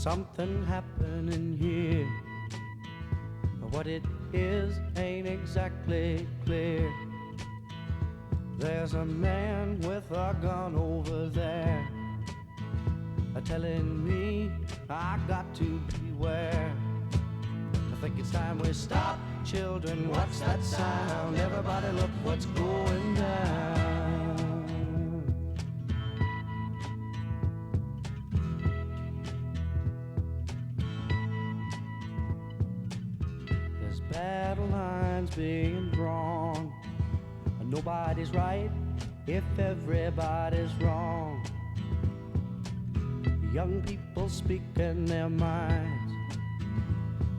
something happening here. What it is ain't exactly clear. There's a man with a gun over there, telling me I got to beware. I think it's time we stop. Children, what's that sound? Everybody look what's going down. There's battle lines being drawn. Nobody's right if everybody's wrong. Young people speaking their minds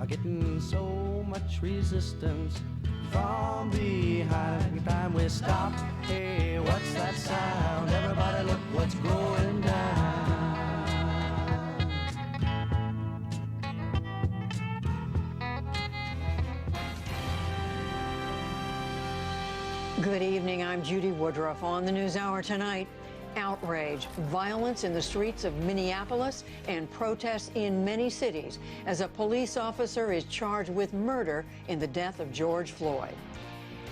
are getting so much resistance from behind. Time we stop. Hey, what's that sound? Everybody look what's going down. Good evening, I'm Judy Woodruff. On the NewsHour tonight, outrage, violence in the streets of Minneapolis, and protests in many cities as a police officer is charged with murder in the death of George Floyd.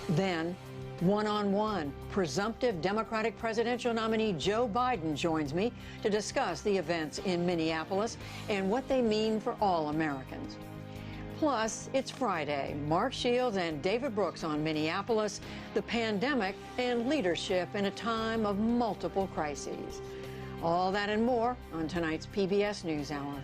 Then, one-on-one, presumptive Democratic presidential nominee Joe Biden joins me to discuss the events in Minneapolis and what they mean for all Americans. Plus, it's Friday. Mark Shields and David Brooks on Minneapolis, the pandemic, and leadership in a time of multiple crises. All that and more on tonight's PBS NewsHour.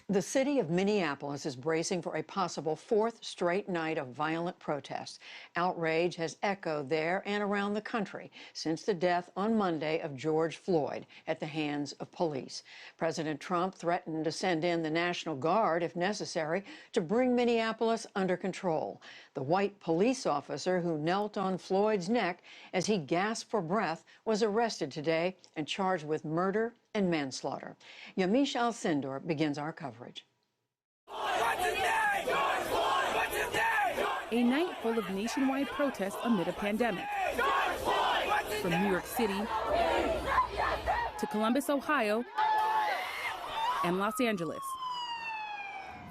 The city of Minneapolis is bracing for a possible fourth straight night of violent protests. Outrage has echoed there and around the country since the death on Monday of George Floyd at the hands of police. President Trump threatened to send in the National Guard, if necessary, to bring Minneapolis under control. The white police officer who knelt on Floyd's neck as he gasped for breath was arrested today and charged with murder and manslaughter. Yamiche Alcindor begins our coverage. A night full of nationwide protests amid a pandemic. From New York City to Columbus, Ohio, and Los Angeles.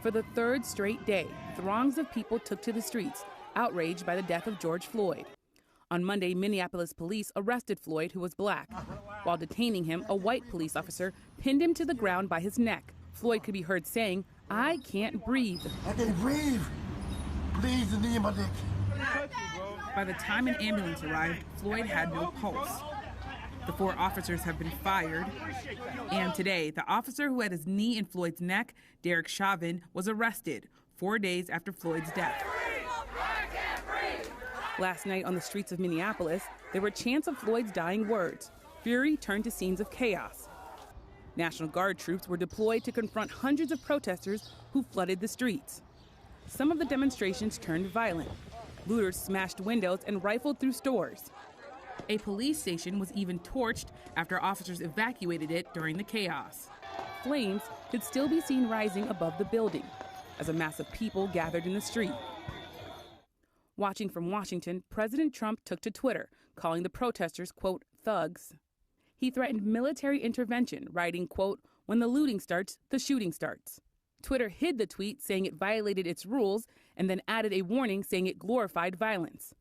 For the third straight day, throngs of people took to the streets, outraged by the death of George Floyd. On Monday, Minneapolis police arrested Floyd, who was black. While detaining him, a white police officer pinned him to the ground by his neck. Floyd could be heard saying, "I can't breathe." I can't breathe. Please, the knee in my dick. By the time an ambulance arrived, Floyd had no pulse. The 4 officers have been fired. And today, the officer who had his knee in Floyd's neck, Derek Chauvin, was arrested 4 days after Floyd's death. Last night on the streets of Minneapolis, there were chants of Floyd's dying words. Fury turned to scenes of chaos. National Guard troops were deployed to confront hundreds of protesters who flooded the streets. Some of the demonstrations turned violent. Looters smashed windows and rifled through stores. A police station was even torched after officers evacuated it during the chaos. Flames could still be seen rising above the building as a mass of people gathered in the street. Watching from Washington, President Trump took to Twitter, calling the protesters, quote, thugs. He threatened military intervention, writing, quote, when the looting starts, the shooting starts. Twitter hid the tweet, saying it violated its rules, and then added a warning saying it glorified violence.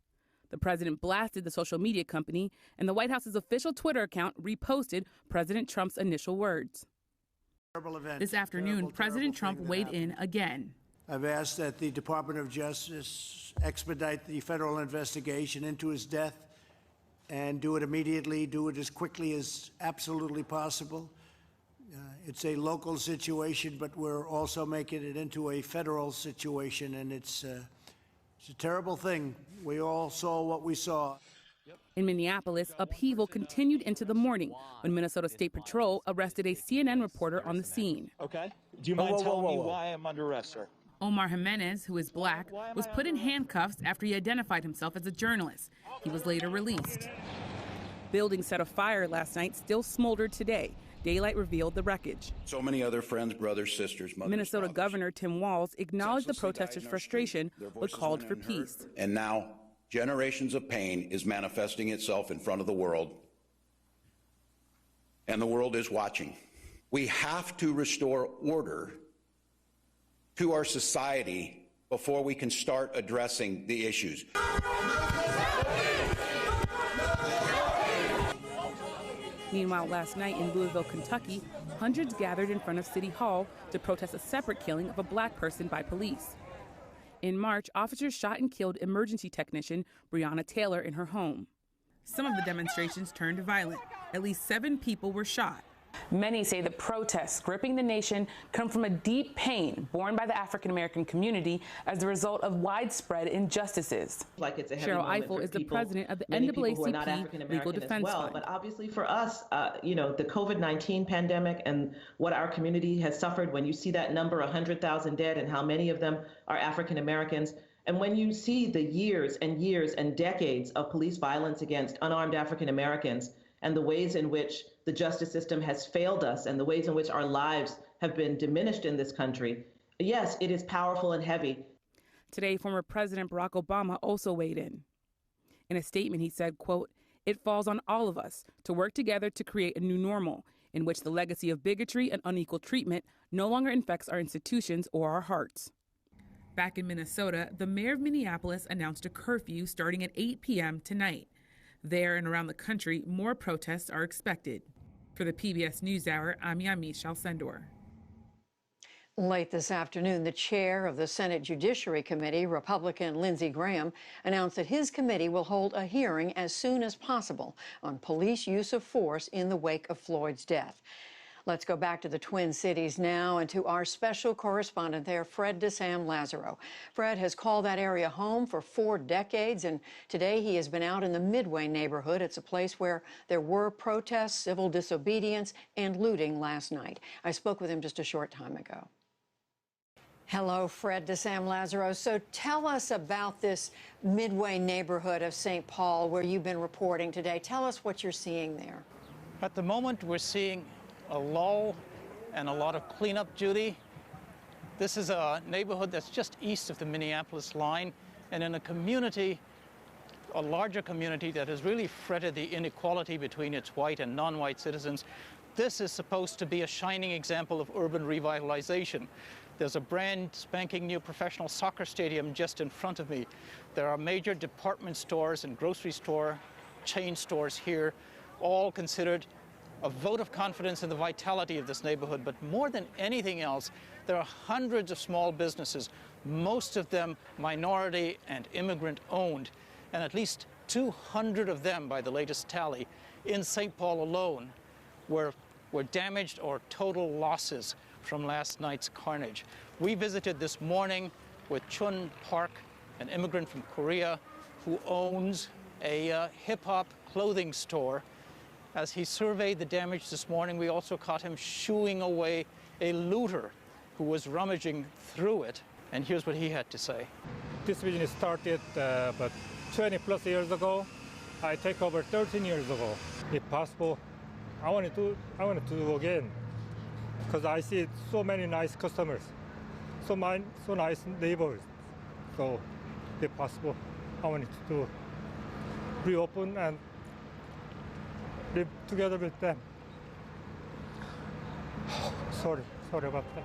The president blasted the social media company, and the White House's official Twitter account reposted President Trump's initial words. This afternoon, President Trump weighed in again. I've asked that the Department of Justice expedite the federal investigation into his death and do it immediately, do it as quickly as absolutely possible. It's a local situation, but we're also making it into a federal situation, and it's a terrible thing. We all saw what we saw. In Minneapolis, upheaval continued into the morning when Minnesota State Patrol arrested a CNN reporter on the scene. Okay. Do you mind telling me why I'm under arrest, sir? Omar Jimenez, who is black, was put in handcuffs after he identified himself as a journalist. He was later released. Buildings set afire last night still smoldered today. daylight revealed the wreckage. So many other friends, brothers, sisters, mothers, Minnesota fathers, Governor Tim Walz acknowledged the senselessly protesters' died in our frustration, street. Their but voices called went for unheard. peace. And now, generations of pain is manifesting itself in front of the world, and the world is watching. We have to restore order to our society before we can start addressing the issues. Meanwhile, last night in Louisville, Kentucky, hundreds gathered in front of City Hall to protest a separate killing of a black person by police. In March, officers shot and killed emergency technician Breonna Taylor in her home. Some of the demonstrations turned violent. At least 7 people were shot. Many say the protests gripping the nation come from a deep pain borne by the African-American community as a result of widespread injustices. Like it's a heavy Cheryl moment Eiffel for is the people, president of the many people who are not NAACP African-American Legal Defense as well. Fund. But obviously for us, the COVID-19 pandemic and what our community has suffered, when you see that number, 100,000 dead, and how many of them are African-Americans, and when you see the years and years and decades of police violence against unarmed African-Americans, and the ways in which the justice system has failed us and the ways in which our lives have been diminished in this country, yes, it is powerful and heavy. Today, former President Barack Obama also weighed in. In a statement, he said, quote, "It falls on all of us to work together to create a new normal in which the legacy of bigotry and unequal treatment no longer infects our institutions or our hearts." Back in Minnesota, the mayor of Minneapolis announced a curfew starting at 8 p.m. tonight. There and around the country, more protests are expected. For the PBS Newshour, I'm Yamiche Alcindor. Late this afternoon, the chair of the Senate Judiciary Committee, Republican Lindsey Graham, announced that his committee will hold a hearing as soon as possible on police use of force in the wake of Floyd's death. Let's go back to the Twin Cities now and to our special correspondent there, Fred DeSam Lazaro. Fred has called that area home for 4 decades, and today he has been out in the Midway neighborhood. It's a place where there were protests, civil disobedience, and looting last night. I spoke with him just a short time ago. Hello, Fred DeSam Lazaro. So tell us about this Midway neighborhood of St. Paul where you've been reporting today. Tell us what you're seeing there. At the moment, we're seeing a lull and a lot of cleanup duty. This is a neighborhood that's just east of the Minneapolis line, and in a community, a larger community that has really fretted the inequality between its white and non-white citizens. This is supposed to be a shining example of urban revitalization. There's a brand spanking new professional soccer stadium just in front of me. There are major department stores and grocery store chain stores here, all considered a vote of confidence in the vitality of this neighborhood. But more than anything else, there are hundreds of small businesses, most of them minority and immigrant owned, and at least 200 of them, by the latest tally, in St. Paul alone, were damaged or total losses from last night's carnage. We visited this morning with Chun Park, an immigrant from Korea who owns a hip-hop clothing store. As he surveyed the damage this morning, we also caught him shooing away a looter who was rummaging through it. And here's what he had to say. This business started about 20 plus years ago. I take over 13 years ago. If possible, I want to do again, because I see so many nice customers, so nice neighbors. So if possible, I want to reopen and live together with them. Sorry about that.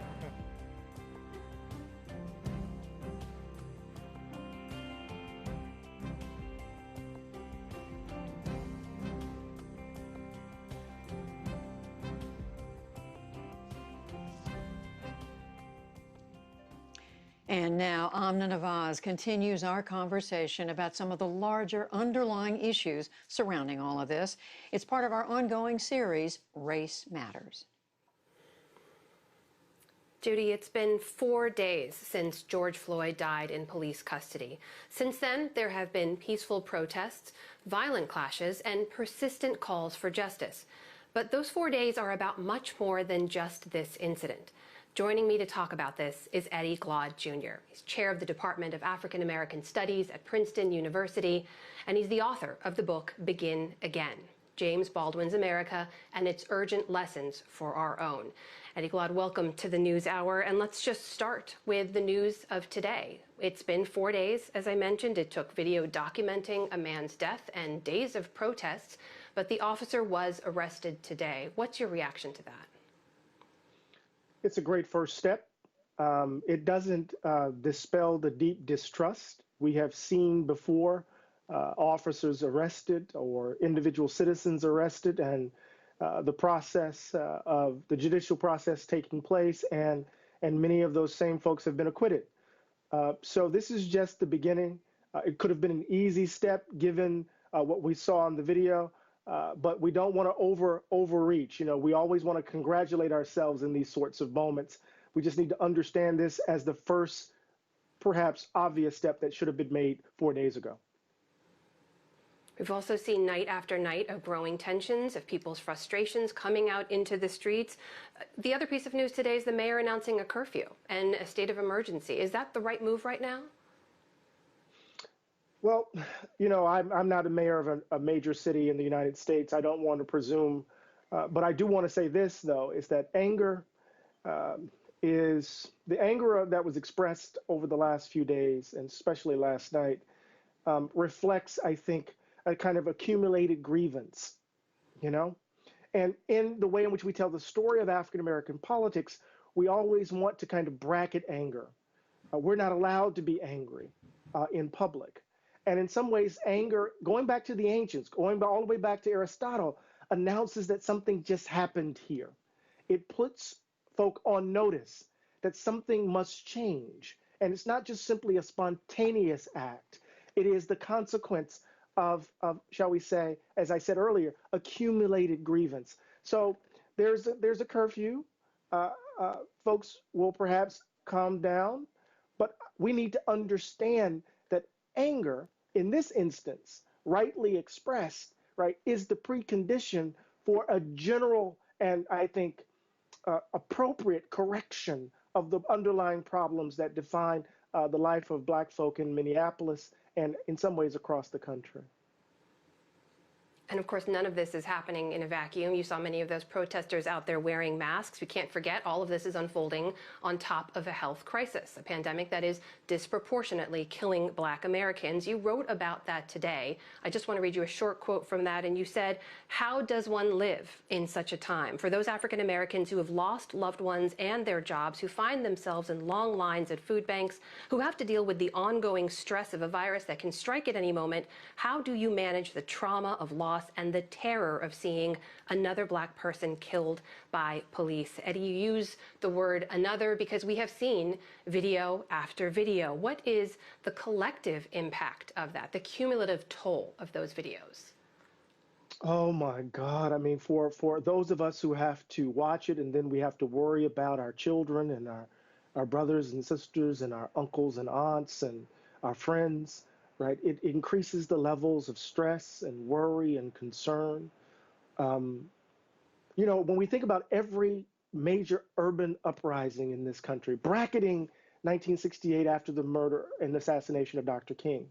And now Amna Nawaz continues our conversation about some of the larger underlying issues surrounding all of this. It's part of our ongoing series, Race Matters. Judy, it's been 4 days since George Floyd died in police custody. Since then, there have been peaceful protests, violent clashes, and persistent calls for justice. But those 4 days are about much more than just this incident. Joining me to talk about this is Eddie Glaude, Jr. He's chair of the Department of African American Studies at Princeton University, and he's the author of the book Begin Again. James Baldwin's America and its urgent lessons for our own. Eddie Glaude, welcome to the News Hour. And let's just start with the news of today. It's been 4 days, as I mentioned. It took video documenting a man's death and days of protests, but the officer was arrested today. What's your reaction to that? It's a great first step. It doesn't dispel the deep distrust we have seen before, officers arrested or individual citizens arrested, and the process of the judicial process taking place, and many of those same folks have been acquitted. So this is just the beginning. It could have been an easy step given what we saw on the video, but we don't want to overreach. You know, we always want to congratulate ourselves in these sorts of moments. We just need to understand this as the first, perhaps obvious step that should have been made 4 days ago. We've also seen night after night of growing tensions, of people's frustrations coming out into the streets. The other piece of news today is the mayor announcing a curfew and a state of emergency. Is that the right move right now? Well, you know, I'm not a mayor of a major city in the United States. I don't want to presume, but I do want to say this, though, is that anger is the anger that was expressed over the last few days, and especially last night, reflects, I think, a kind of accumulated grievance, you know? And in the way in which we tell the story of African-American politics, we always want to kind of bracket anger. We're not allowed to be angry in public. And in some ways, anger, going back to the ancients, going all the way back to Aristotle, announces that something just happened here. It puts folk on notice that something must change. And it's not just simply a spontaneous act. It is the consequence of, shall we say, as I said earlier, accumulated grievance. So there's a curfew. Folks will perhaps calm down, but we need to understand that anger, in this instance, rightly expressed, right, is the precondition for a general and, I think, appropriate correction of the underlying problems that define the life of Black folk in Minneapolis and in some ways across the country. And of course, none of this is happening in a vacuum. You saw many of those protesters out there wearing masks. We can't forget all of this is unfolding on top of a health crisis, a pandemic that is disproportionately killing Black Americans. You wrote about that today. I just want to read you a short quote from that. And you said, "How does one live in such a time? For those African Americans who have lost loved ones and their jobs, who find themselves in long lines at food banks, who have to deal with the ongoing stress of a virus that can strike at any moment, how do you manage the trauma of loss and the terror of seeing another Black person killed by police?" Eddie, you use the word another because we have seen video after video. What is the collective impact of that, the cumulative toll of those videos? Oh my God. I mean, for those of us who have to watch it and then we have to worry about our children and our brothers and sisters and our uncles and aunts and our friends, right? It increases the levels of stress and worry and concern. You know, when we think about every major urban uprising in this country, bracketing 1968 after the murder and assassination of Dr. King,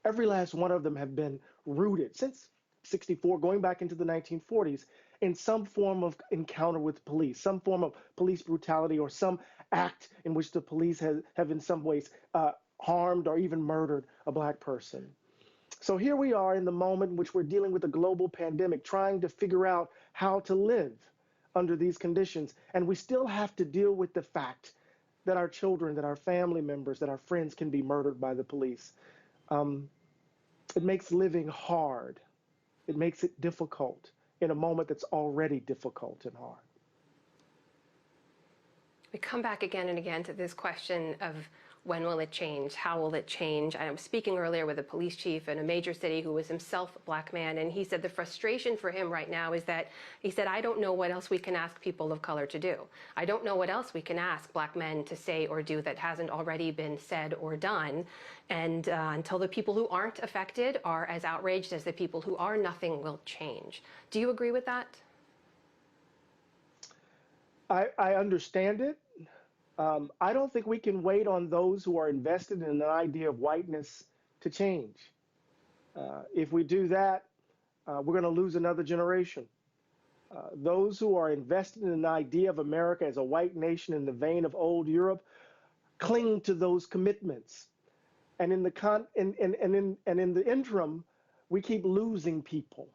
every last one of them have been rooted since 64, going back into the 1940s, in some form of encounter with police, some form of police brutality, or some act in which the police have in some ways harmed or even murdered a Black person. So here we are in the moment in which we're dealing with a global pandemic, trying to figure out how to live under these conditions. And we still have to deal with the fact that our children, that our family members, that our friends can be murdered by the police. It makes living hard. It makes it difficult in a moment that's already difficult and hard. We come back again and again to this question of when will it change? How will it change? I was speaking earlier with a police chief in a major city who was himself a Black man, and he said the frustration for him right now is that, he said, I don't know what else we can ask people of color to do. I don't know what else we can ask Black men to say or do that hasn't already been said or done. And until the people who aren't affected are as outraged as the people who are, nothing will change. Do you agree with that? I understand it. I don't think we can wait on those who are invested in the idea of whiteness to change. If we do that, we're going to lose another generation. Those who are invested in an idea of America as a white nation in the vein of old Europe cling to those commitments. And in the interim, we keep losing people.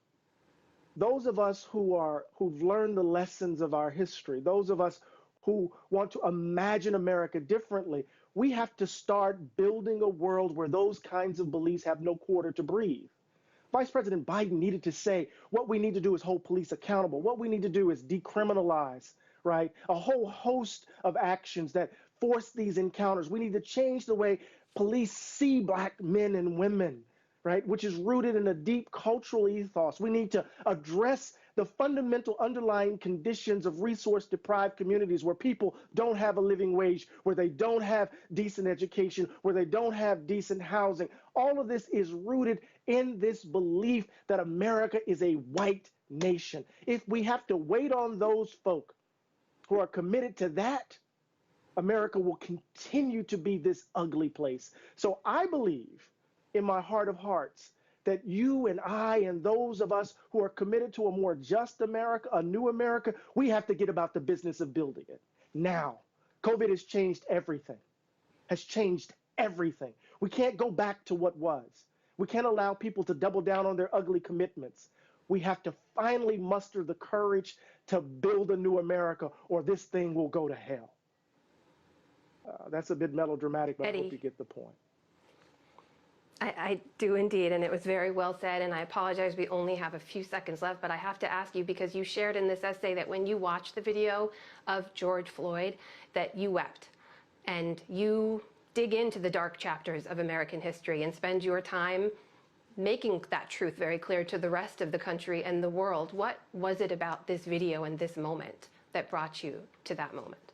Those of us who've learned the lessons of our history, those of us who want to imagine America differently, we have to start building a world where those kinds of beliefs have no quarter to breathe. Vice President Biden needed to say what we need to do is hold police accountable. What we need to do is decriminalize, right? A whole host of actions that force these encounters. We need to change the way police see Black men and women, right? Which is rooted in a deep cultural ethos. We need to address the fundamental underlying conditions of resource-deprived communities where people don't have a living wage, where they don't have decent education, where they don't have decent housing. All of this is rooted in this belief that America is a white nation. If we have to wait on those folk who are committed to that, America will continue to be this ugly place. So I believe in my heart of hearts that you and I and those of us who are committed to a more just America, a new America, we have to get about the business of building it. Now, COVID has changed everything, We can't go back to what was. We can't allow people to double down on their ugly commitments. We have to finally muster the courage to build a new America, or this thing will go to hell. That's a bit melodramatic, but Eddie. I hope you get the point. I do indeed, and it was very well said, and I apologize, we only have a few seconds left, but I have to ask you, because you shared in this essay that when you watched the video of George Floyd, that you wept, and you dig into the dark chapters of American history and spend your time making that truth very clear to the rest of the country and the world. What was it about this video and this moment that brought you to that moment?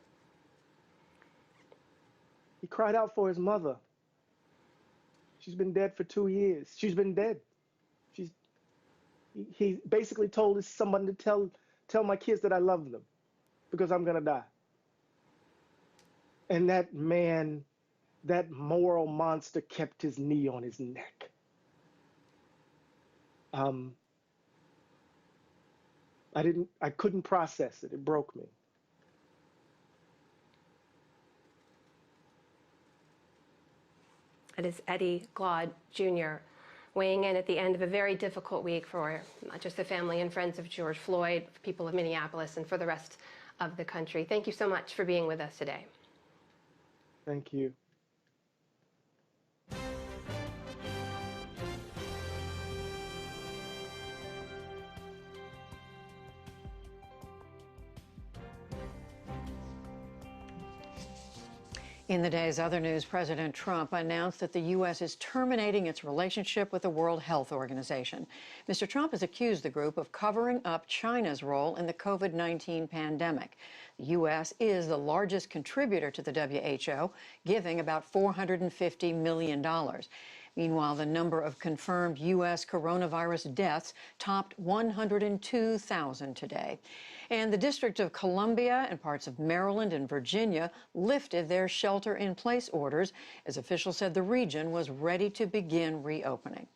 He cried out for his mother. She's been dead for 2 years. She's been dead. He basically told someone to tell my kids that I love them because I'm gonna die. And that man, that moral monster, kept his knee on his neck. I couldn't process it. It broke me. It is Eddie Glaude Jr. weighing in at the end of a very difficult week for not just the family and friends of George Floyd, people of Minneapolis, and for the rest of the country. Thank you so much for being with us today. Thank you. In the day's other news, President Trump announced that the U.S. is terminating its relationship with the World Health Organization. Mr. Trump has accused the group of covering up China's role in the COVID-19 pandemic. The U.S. is the largest contributor to the WHO, giving about $450 million. Meanwhile, the number of confirmed U.S. coronavirus deaths topped 102,000 today. And the District of Columbia and parts of Maryland and Virginia lifted their shelter-in-place orders as officials said the region was ready to begin reopening.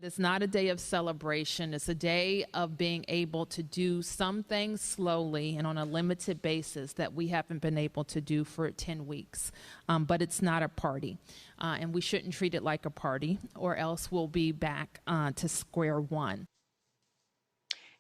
It is not a day of celebration. It's a day of being able to do some things slowly and on a limited basis that we haven't been able to do for 10 weeks. But it's not a party. And we shouldn't treat it like a party, or else we'll be back to square one.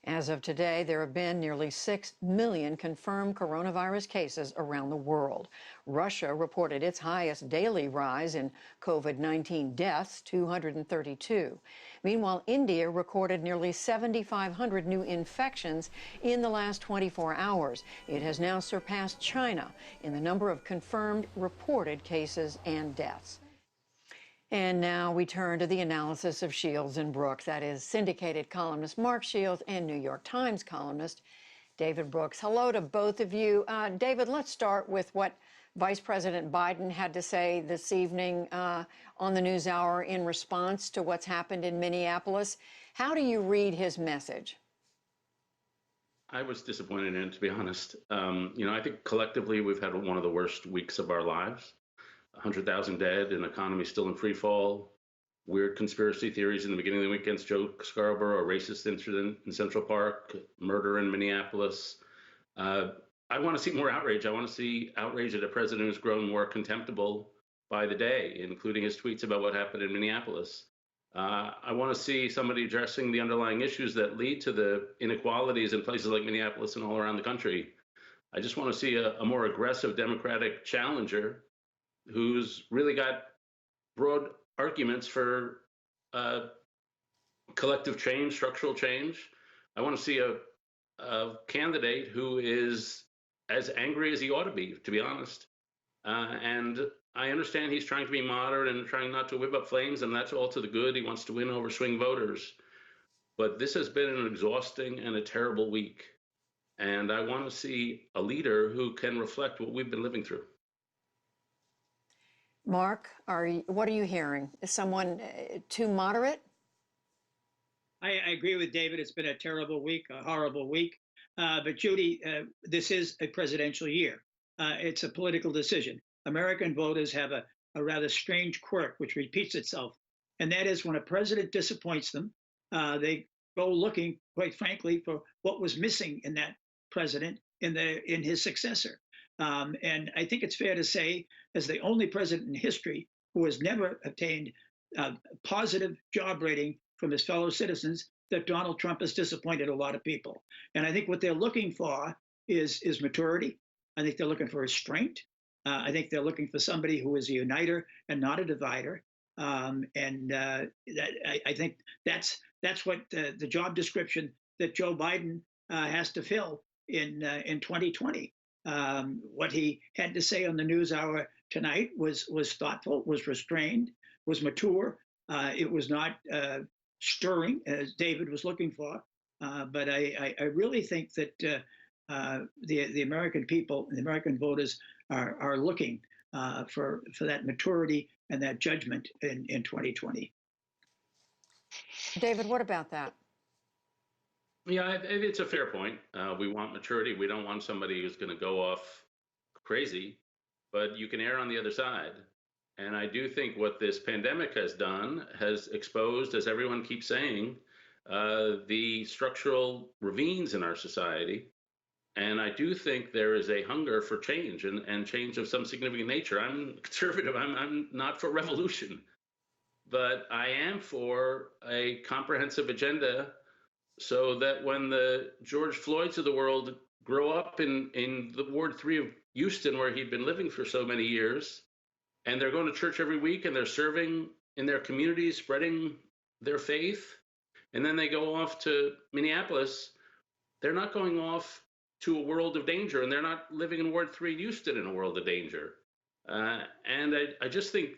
As of today, there have been nearly 6 million confirmed coronavirus cases around the world. Russia reported its highest daily rise in COVID-19 deaths, 232. Meanwhile, India recorded nearly 7,500 new infections in the last 24 hours. It has now surpassed China in the number of confirmed reported cases and deaths. And now we turn to the analysis of Shields and Brooks. That is syndicated columnist Mark Shields and New York Times columnist David Brooks. Hello to both of you. David, let's start with what Vice President Biden had to say this evening on the NewsHour in response to what's happened in Minneapolis. How do you read his message? I was disappointed in it, to be honest. I think collectively we've had one of the worst weeks of our lives. 100,000 dead, an economy still in free fall, weird conspiracy theories in the beginning of the week against Joe Scarborough, a racist incident in Central Park, murder in Minneapolis. I want to see more outrage. I want to see outrage at a president who's grown more contemptible by the day, including his tweets about what happened in Minneapolis. I want to see somebody addressing the underlying issues that lead to the inequalities in places like Minneapolis and all around the country. I just want to see a more aggressive Democratic challenger who's really got broad arguments for collective change, structural change. I want to see a candidate who is as angry as he ought to be honest. And I understand he's trying to be moderate and trying not to whip up flames, and that's all to the good. He wants to win over swing voters. But this has been an exhausting and a terrible week. And I want to see a leader who can reflect what we've been living through. Mark, what are you hearing? Is someone too moderate? I agree with David. It's been a terrible week, a horrible week. But Judy, this is a presidential year. It's a political decision. American voters have a rather strange quirk which repeats itself. And that is when a president disappoints them, they go looking, quite frankly, for what was missing in that president in his successor. And I think it's fair to say, as the only president in history who has never obtained a positive job rating from his fellow citizens, that Donald Trump has disappointed a lot of people. And I think what they're looking for is maturity. I think they're looking for restraint. I think they're looking for somebody who is a uniter and not a divider. I think that's what the job description that Joe Biden has to fill in 2020. What he had to say on the NewsHour tonight was thoughtful, was restrained, was mature. It was not stirring, as David was looking for. But I really think that the American people, the American voters, are looking for that maturity and that judgment in 2020. David, what about that? Yeah, it's a fair point. We want maturity. We don't want somebody who's going to go off crazy, but you can err on the other side. And I do think what this pandemic has done has exposed, as everyone keeps saying, the structural ravines in our society. And I do think there is a hunger for change and change of some significant nature. I'm conservative. I'm not for revolution, but I am for a comprehensive agenda so that when the George Floyds of the world grow up in the Ward 3 of Houston, where he'd been living for so many years, and they're going to church every week and they're serving in their communities, spreading their faith, and then they go off to Minneapolis, they're not going off to a world of danger, and they're not living in Ward 3 Houston in a world of danger. And I just think,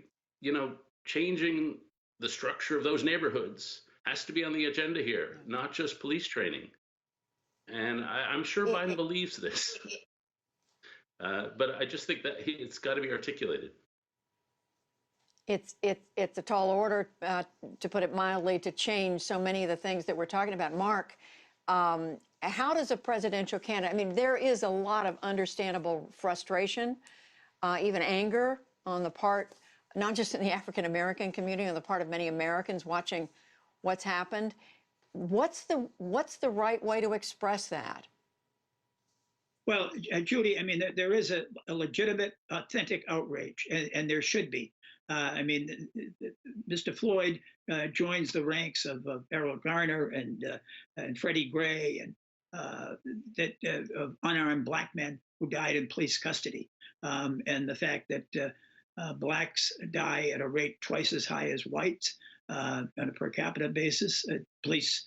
changing the structure of those neighborhoods has to be on the agenda here, not just police training. And I'm sure Biden believes this, but I just think that it's got to be articulated. It's a tall order, to put it mildly, to change so many of the things that we're talking about. Mark, how does a presidential candidate, I mean, there is a lot of understandable frustration, even anger on the part, not just in the African-American community, on the part of many Americans watching what's happened. What's the right way to express that? Well, Judy, I mean, there is a legitimate, authentic outrage, and there should be. I mean, Mr. Floyd joins the ranks of Errol Garner and Freddie Gray and of unarmed black men who died in police custody, and the fact that blacks die at a rate twice as high as whites on a per capita basis. Police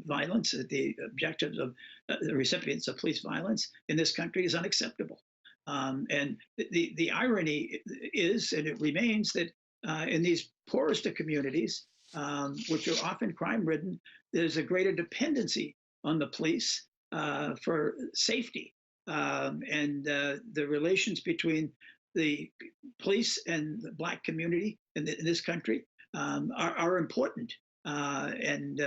violence, the objectives of the recipients of police violence in this country is unacceptable. And the irony is, and it remains, that in these poorest of communities, which are often crime-ridden, there's a greater dependency on the police for safety. And the relations between the police and the black community in this country are important. And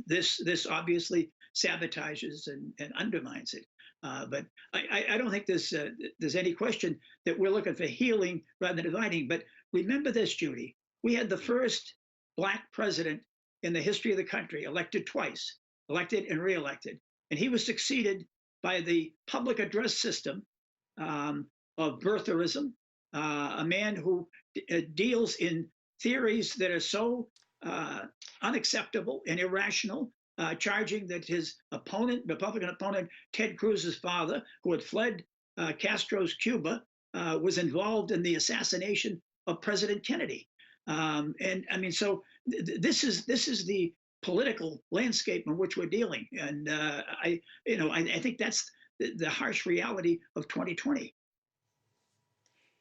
this obviously sabotages and undermines it. But I don't think there's any question that we're looking for healing rather than dividing. But remember this, Judy, we had the first Black president in the history of the country, elected twice, elected and reelected. And he was succeeded by the public address system of birtherism, a man who deals in theories that are so unacceptable and irrational, charging that his opponent, Republican opponent, Ted Cruz's father, who had fled Castro's Cuba, was involved in the assassination of President Kennedy. And I mean, so this is the political landscape in which we're dealing. And I think that's the harsh reality of 2020.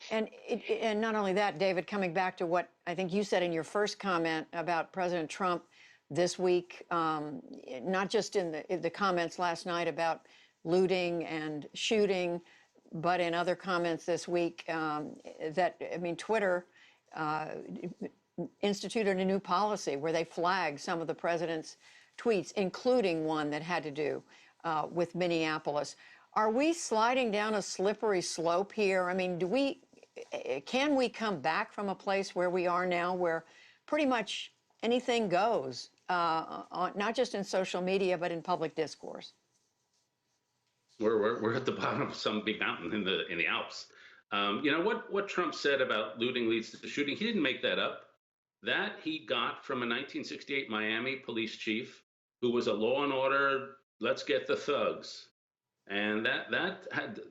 And not only that, David, coming back to what I think you said in your first comment about President Trump this week, not just in the comments last night about looting and shooting, but in other comments this week, Twitter instituted a new policy where they flagged some of the president's tweets, including one that had to do with Minneapolis. Are we sliding down a slippery slope here? I mean, can we come back from a place where we are now, where pretty much anything goes, not just in social media, but in public discourse? We're at the bottom of some big mountain in the Alps. What Trump said about looting leads to shooting, he didn't make that up. That he got from a 1968 Miami police chief who was a law and order, let's get the thugs. And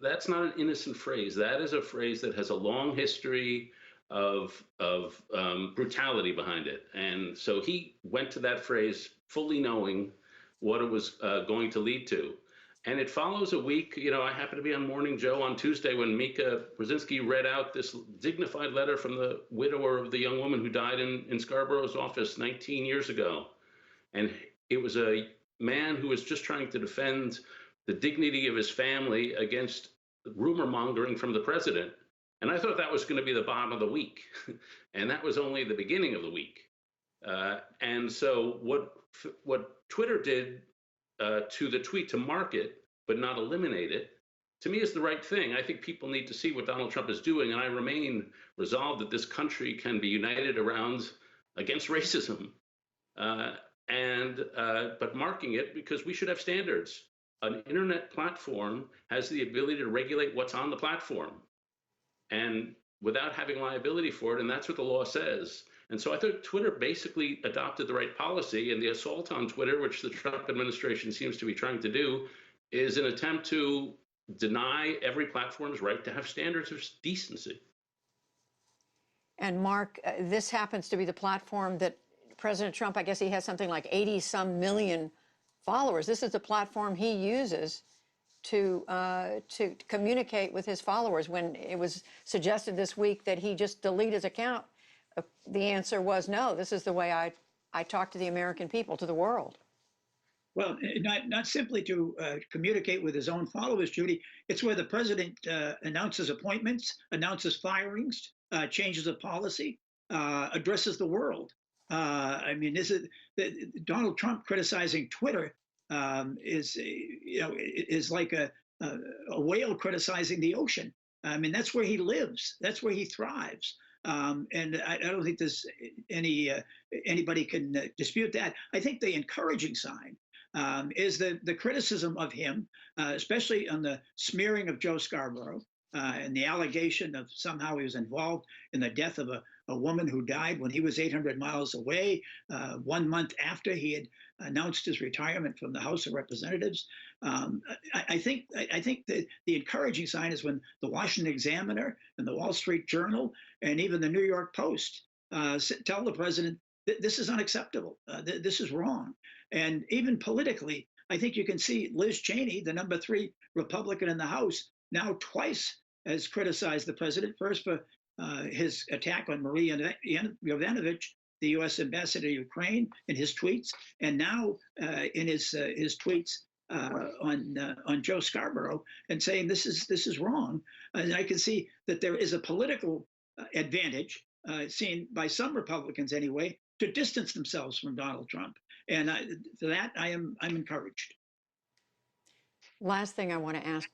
that's not an innocent phrase. That is a phrase that has a long history of brutality behind it. And so he went to that phrase fully knowing what it was going to lead to. And it follows a week, I happened to be on Morning Joe on Tuesday when Mika Brzezinski read out this dignified letter from the widower of the young woman who died in Scarborough's office 19 years ago. And it was a man who was just trying to defend the dignity of his family against rumor mongering from the president. And I thought that was going to be the bottom of the week. And that was only the beginning of the week. And so what Twitter did to the tweet to mark it, but not eliminate it, to me is the right thing. I think people need to see what Donald Trump is doing, and I remain resolved that this country can be united against racism, but marking it because we should have standards. An internet platform has the ability to regulate what's on the platform, and without having liability for it, and that's what the law says. And so I think Twitter basically adopted the right policy, and the assault on Twitter, which the Trump administration seems to be trying to do, is an attempt to deny every platform's right to have standards of decency. And Mark, this happens to be the platform that President Trump, I guess he has something like 80-some million followers. This is the platform he uses to communicate with his followers. When it was suggested this week that he just delete his account, the answer was no. This is the way I talk to the American people, to the world. Well, not simply to communicate with his own followers, Judy. It's where the president announces appointments, announces firings, changes of policy, addresses the world. I mean, Donald Trump criticizing Twitter is like a whale criticizing the ocean. I mean, that's where he lives. That's where he thrives. And I don't think there's anybody can dispute that. I think the encouraging sign is the criticism of him, especially on the smearing of Joe Scarborough and the allegation of somehow he was involved in the death of a woman who died when he was 800 miles away, 1 month after he had announced his retirement from the House of Representatives. I think that the encouraging sign is when the Washington Examiner and the Wall Street Journal and even the New York Post tell the president that this is unacceptable, this is wrong. And even politically, I think you can see Liz Cheney, the number 3 Republican in the House, now twice has criticized the president, first for his attack on Maria Yovanovitch, the U.S. ambassador to Ukraine, in his tweets, and now in his tweets on Joe Scarborough, and saying this is wrong. And I can see that there is a political advantage seen by some Republicans anyway to distance themselves from Donald Trump, and for that I'm encouraged. Last thing I want to ask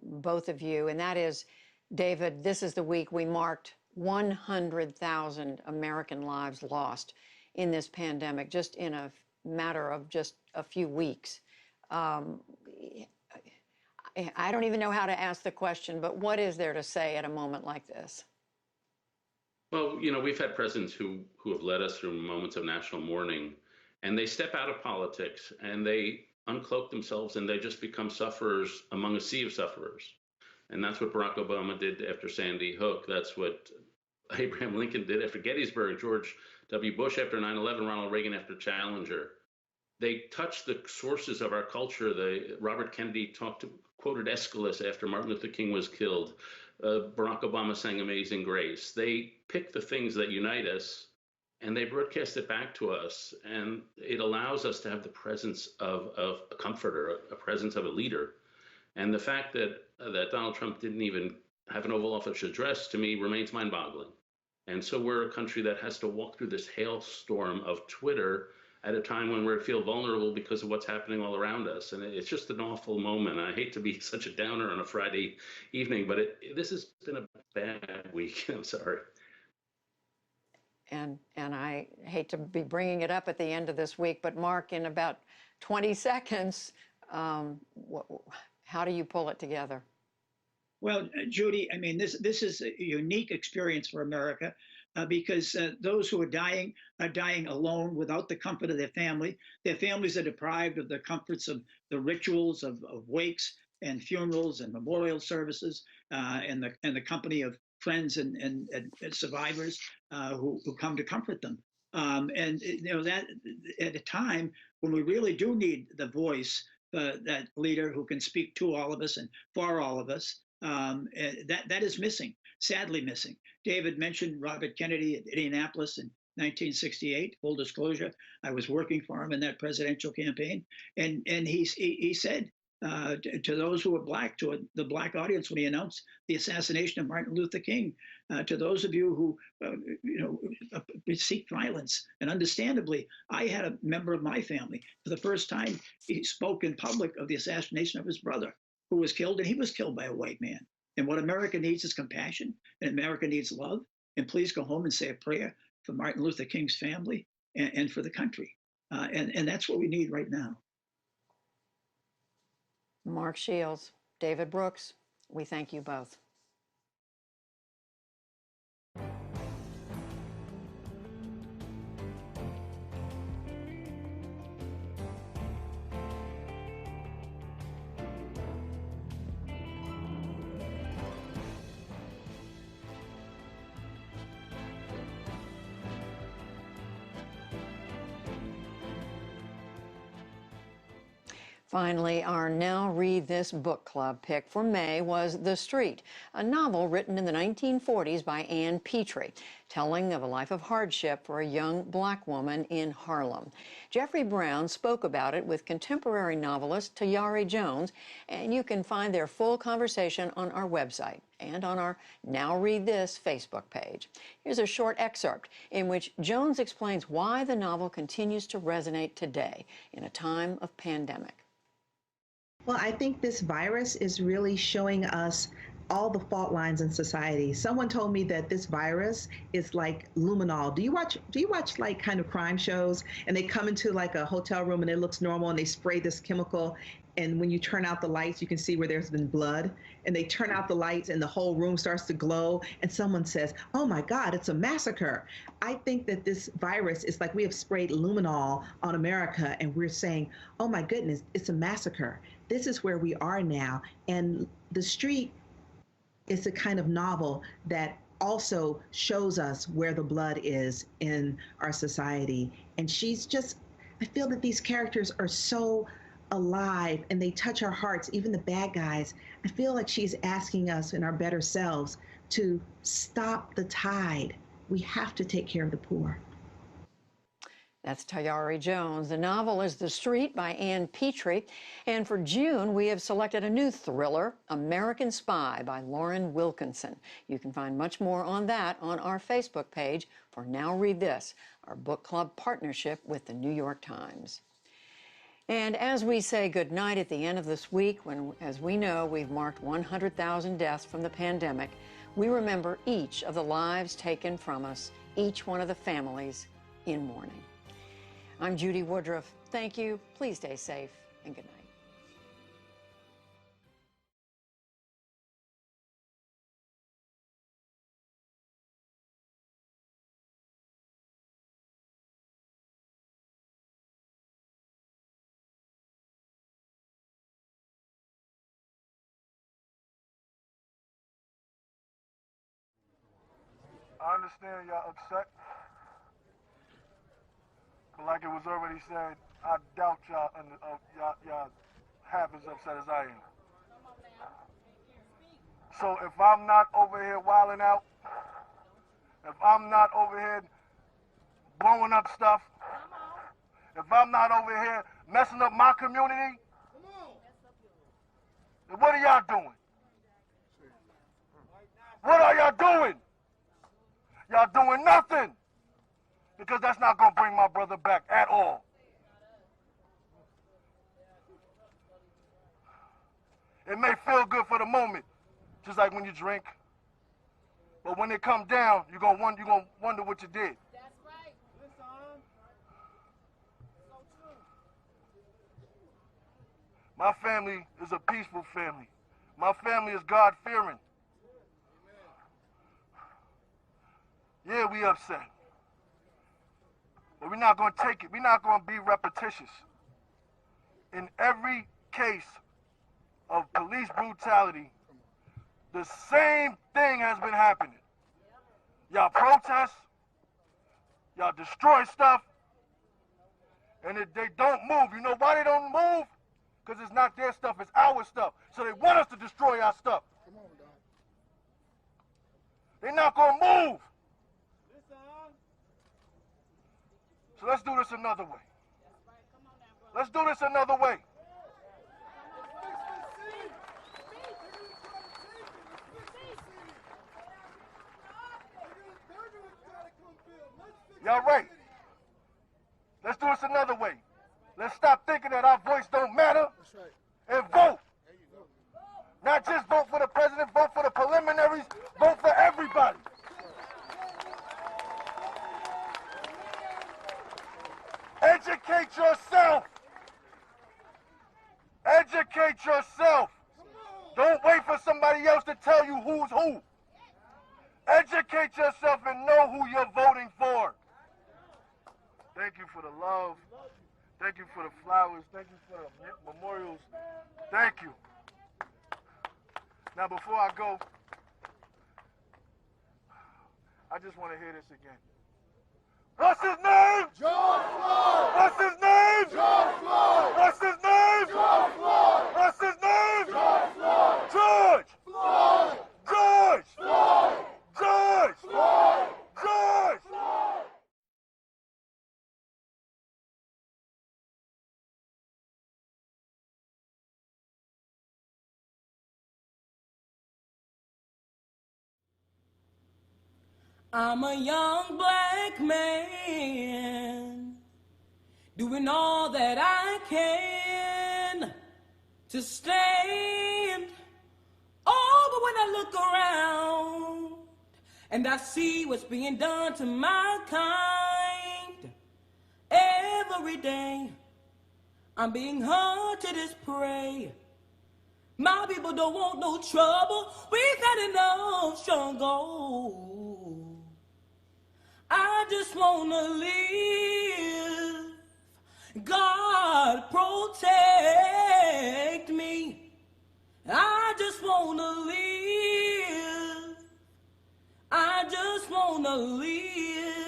both of you, and that is, David, this is the week we marked 100,000 American lives lost in this pandemic, just in a matter of just a few weeks. I don't even know how to ask the question, but what is there to say at a moment like this? Well, we've had presidents who have led us through moments of national mourning, and they step out of politics and they uncloak themselves and they just become sufferers among a sea of sufferers. And that's what Barack Obama did after Sandy Hook. That's what Abraham Lincoln did after Gettysburg, George W. Bush after 9/11, Ronald Reagan after Challenger. They touched the sources of our culture. Robert Kennedy quoted Aeschylus after Martin Luther King was killed. Barack Obama sang Amazing Grace. They pick the things that unite us and they broadcast it back to us. And it allows us to have the presence of a comforter, a presence of a leader. And the fact that Donald Trump didn't even have an Oval Office address, to me, remains mind-boggling. And so we're a country that has to walk through this hailstorm of Twitter at a time when we feel vulnerable because of what's happening all around us. And it's just an awful moment. I hate to be such a downer on a Friday evening, but this has been a bad week. I'm sorry. And I hate to be bringing it up at the end of this week, but Mark, in about 20 seconds, how do you pull it together? Well, Judy, I mean, this is a unique experience for America because those who are dying alone without the comfort of their family. Their families are deprived of the comforts of the rituals of wakes and funerals and memorial services and the company of friends and survivors who come to comfort them. And that at a time when we really do need the voice, that leader who can speak to all of us and for all of us. That is missing, sadly missing. David mentioned Robert Kennedy at Indianapolis in 1968. Full disclosure, I was working for him in that presidential campaign, and he said to those who were black, to the black audience when he announced the assassination of Martin Luther King, to those of you who seek violence, and understandably, I had a member of my family for the first time. He spoke in public of the assassination of his brother, who was killed, and he was killed by a white man. And what America needs is compassion, and America needs love. And please go home and say a prayer for Martin Luther King's family and for the country. And that's what we need right now. Mark Shields, David Brooks, we thank you both. Finally, our Now Read This book club pick for May was The Street, a novel written in the 1940s by Ann Petrie, telling of a life of hardship for a young black woman in Harlem. Jeffrey Brown spoke about it with contemporary novelist Tayari Jones, and you can find their full conversation on our website and on our Now Read This Facebook page. Here's a short excerpt in which Jones explains why the novel continues to resonate today in a time of pandemic. Well, I think this virus is really showing us all the fault lines in society. Someone told me that this virus is like luminol. Do you watch like kind of crime shows and they come into like a hotel room and it looks normal and they spray this chemical, and when you turn out the lights you can see where there's been blood, and they turn out the lights and the whole room starts to glow and someone says, "Oh my God, it's a massacre." I think that this virus is like we have sprayed luminol on America and we're saying, "Oh my goodness, it's a massacre." This is where we are now. And The Street is a kind of novel that also shows us where the blood is in our society. And I feel that these characters are so alive and they touch our hearts, even the bad guys. I feel like she's asking us in our better selves to stop the tide. We have to take care of the poor. That's Tayari Jones. The novel is The Street by Ann Petrie. And for June, we have selected a new thriller, American Spy by Lauren Wilkinson. You can find much more on that on our Facebook page for Now Read This, our book club partnership with the New York Times. And as we say goodnight at the end of this week, when, as we know, we've marked 100,000 deaths from the pandemic, we remember each of the lives taken from us, each one of the families in mourning. I'm Judy Woodruff. Thank you. Please stay safe and good night. I understand y'all upset, but like it was already said, I doubt y'all half as upset as I am. So if I'm not over here wilding out, if I'm not over here blowing up stuff, if I'm not over here messing up my community, then what are y'all doing? What are y'all doing? Y'all doing nothing, because that's not going to bring my brother back at all. It may feel good for the moment, just like when you drink, but when it comes down, you're going to wonder what you did. That's right. Listen. So true. My family is a peaceful family. My family is God-fearing. Yeah, we upset. But we're not going to take it. We're not going to be repetitious. In every case of police brutality, the same thing has been happening. Y'all protest, y'all destroy stuff, and if they don't move, you know why they don't move? Because it's not their stuff, it's our stuff. So they want us to destroy our stuff. Come on, Doc. They're not going to move. So let's do this another way. Let's do this another way. Y'all right. Let's do this another way. Let's stop thinking that our voice don't matter and vote. Not just vote for the president, vote for the preliminaries, vote for everybody. Educate yourself. Educate yourself. Don't wait for somebody else to tell you who's who. Educate yourself and know who you're voting for. Thank you for the love. Thank you for the flowers. Thank you for the memorials. Thank you. Now, before I go, I just want to hear this again. What's his name? George Floyd. What's his name? George Floyd. What's his name? George Floyd. What's his name? George Floyd. George. Floyd. George. Floyd. George. Floyd. George. Floyd. I'm a young black man doing all that I can to stand. Oh, but when I look around and I see what's being done to my kind, every day I'm being hunted as prey. My people don't want no trouble. We've had enough struggle. I just wanna live. God protect me. I just wanna live. I just wanna live.